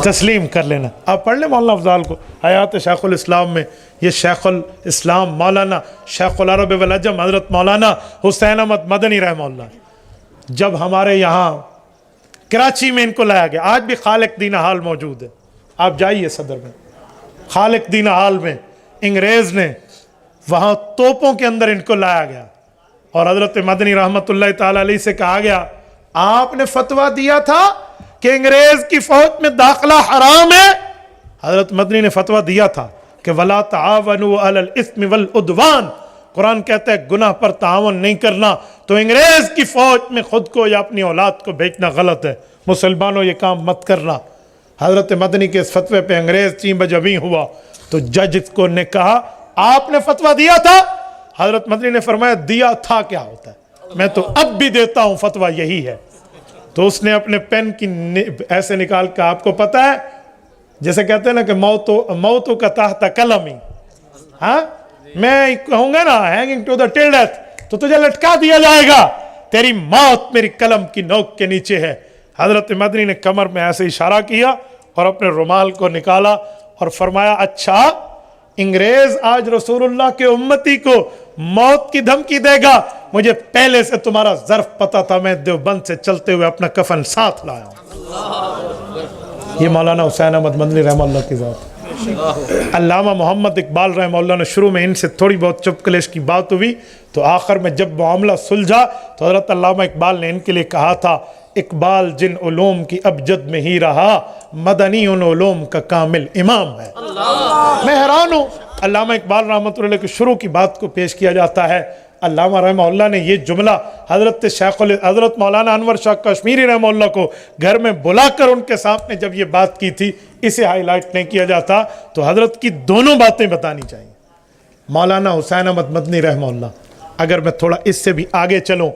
تسلیم کر لینا۔ آپ پڑھ لیں مولانا افضال کو حیات شیخ الاسلام میں، یہ شیخ الاسلام مولانا شیخ العرب والعجم حضرت مولانا حسین احمد مدنی رحمہ اللہ جب ہمارے یہاں کراچی میں ان کو لایا گیا، آج بھی خالق دینہ ہال موجود ہے، آپ جائیے صدر میں، خالق دینہ ہال میں انگریز نے وہاں توپوں کے اندر ان کو لایا گیا اور حضرت مدنی رحمت اللہ تعالیٰ علیہ سے کہا گیا آپ نے فتویٰ دیا تھا کہ انگریز کی فوج میں داخلہ حرام ہے۔ حضرت مدنی نے فتویٰ دیا تھا کہ وَلَا تَعَاوَنُوا عَلَى الْإِثْمِ وَالْعُدْوَانِ، قرآن کہتا ہے گناہ پر تعاون نہیں کرنا، تو انگریز کی فوج میں خود کو یا اپنی اولاد کو بھیجنا غلط ہے، مسلمانوں یہ کام مت کرنا۔ حضرت مدنی کے اس فتوے پہ انگریز چین بجویں ہوا تو جج کو نے کہا آپ نے فتویٰ دیا تھا؟ حضرت مدنی نے فرمایا دیا تھا کیا ہوتا ہے، میں تو اب بھی دیتا ہوں، فتویٰ یہی ہے۔ تو اس نے اپنے پین کی ایسے نکال کے آپ کو پتہ ہے جیسے کہتے ہیں نا کہ موتو کا تحت قلمی، ہاں میں کہوں گا نا hanging to the till death تو تجھے لٹکا دیا جائے گا، تیری موت میری قلم کی نوک کے نیچے ہے۔ حضرت مدنی نے کمر میں ایسے اشارہ کیا اور اپنے رومال کو نکالا اور فرمایا اچھا انگریز آج رسول اللہ کے امتی کو موت کی دھمکی دے گا، مجھے پہلے سے تمہارا ظرف پتا تھا، میں دیوبند سے چلتے ہوئے اپنا کفن ساتھ لایا ہوں۔ یہ مولانا حسین احمد مدنی رحمہ اللہ کی ذات۔ علامہ محمد اقبال رحمہ اللہ نے شروع میں ان سے تھوڑی بہت چپ کلیش کی بات ہوئی تو آخر میں جب معاملہ سلجھا تو حضرت علامہ اقبال نے ان کے لیے کہا تھا اقبال جن علوم کی ابجد میں ہی رہا، مدنی ان علوم کا کامل امام ہے۔ میں حیران ہوں، علامہ اقبال رحمۃ اللہ کی شروع کی بات کو پیش کیا جاتا ہے، علامہ رحمہ اللہ نے یہ جملہ حضرت مولانا انور شاہ کشمیری رحمہ اللہ کو گھر میں بلا کر ان کے سامنے جب یہ بات کی تھی، اسے ہائی لائٹ نہیں کیا جاتا تو حضرت کی دونوں باتیں بتانی چاہیے۔ مولانا حسین احمد مدنی رحمہ اللہ، اگر میں تھوڑا اس سے بھی آگے چلوں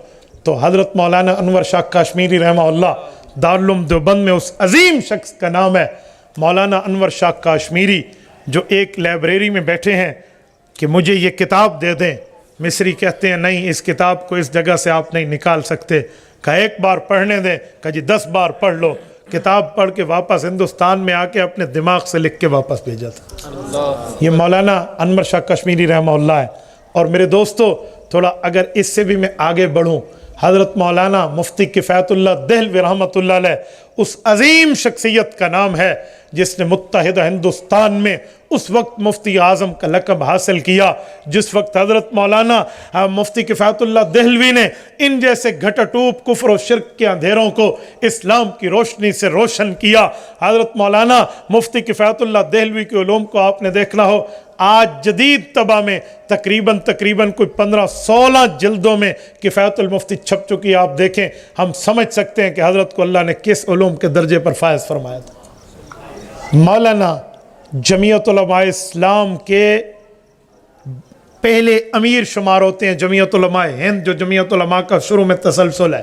تو حضرت مولانا انور شاہ کشمیری رحمہ اللہ دارالعلوم دیوبند میں اس عظیم شخص کا نام ہے مولانا انور شاہ کشمیری، جو ایک لائبریری میں بیٹھے ہیں کہ مجھے یہ کتاب دے دیں۔ مصری کہتے ہیں نہیں، اس کتاب کو اس جگہ سے آپ نہیں نکال سکتے، کہا ایک بار پڑھنے دیں، کہا جی 10 بار پڑھ لو۔ کتاب پڑھ کے واپس ہندوستان میں آ کے اپنے دماغ سے لکھ کے واپس بھیجا تھا۔ یہ مولانا انور شاہ کشمیری رحمہ اللہ ہے۔ اور میرے دوستو تھوڑا اگر اس سے بھی میں آگے بڑھوں، حضرت مولانا مفتی کفایت اللہ دہلوی رحمۃ اللہ علیہ، اس عظیم شخصیت کا نام ہے جس نے متحدہ ہندوستان میں اس وقت مفتی اعظم کا لقب حاصل کیا جس وقت حضرت مولانا مفتی کفایت اللہ دہلوی نے ان جیسے گھٹاٹوپ کفر و شرک کے اندھیروں کو اسلام کی روشنی سے روشن کیا۔ حضرت مولانا مفتی کفایت اللہ دہلوی کے علوم کو آپ نے دیکھنا ہو، آج جدید طبع میں تقریباً کوئی 15-16 جلدوں میں کفایت المفتی چھپ چکی، آپ دیکھیں ہم سمجھ سکتے ہیں کہ حضرت کو اللہ نے کس علوم کے درجے پر فائز فرمایا تھا۔ مولانا جمعیت علماء اسلام کے پہلے امیر شمار ہوتے ہیں، جمعیت علماء ہند جو جمعیت علماء کا شروع میں تسلسل ہے،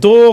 2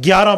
11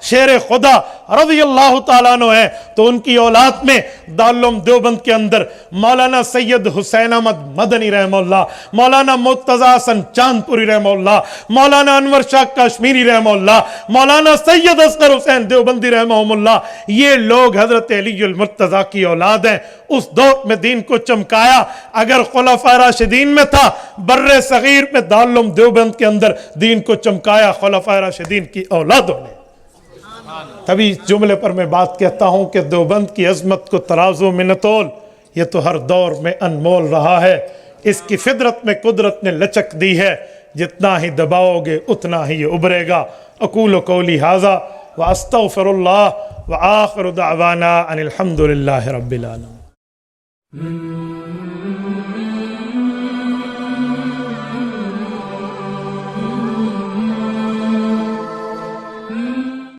شیر خدا رضی اللہ تعالیٰ عنہ ہے تو ان کی اولاد میں دارالعلوم دیوبند کے اندر مولانا سید حسین احمد مدنی رحمہ اللہ، مولانا مرتضی حسن چاندپوری رحمہ اللہ، مولانا انور شاہ کشمیری رحمہ اللہ، مولانا سید اصغر حسین دیوبندی رحمہ اللہ، یہ لوگ حضرت علی المرتضیٰ کی اولاد ہیں۔ اس دور میں دین کو چمکایا۔ اگر خلفائے راشدین میں تھا، بر صغیر میں دارالعلوم دیوبند کے اندر دین کو چمکایا خلفائے راشدین کی اولادوں نے۔ تبھی جملے پر میں بات کہتا ہوں کہ دیوبند کی عظمت کو ترازو میں نہ تول، یہ تو ہر دور میں انمول رہا ہے۔ اس کی فطرت میں قدرت نے لچک دی ہے، جتنا ہی دباؤ گے اتنا ہی یہ ابھرے گا۔ اقول قولی ھذا واستغفر اللہ وآخر دعوانا ان الحمد للہ رب العالمین۔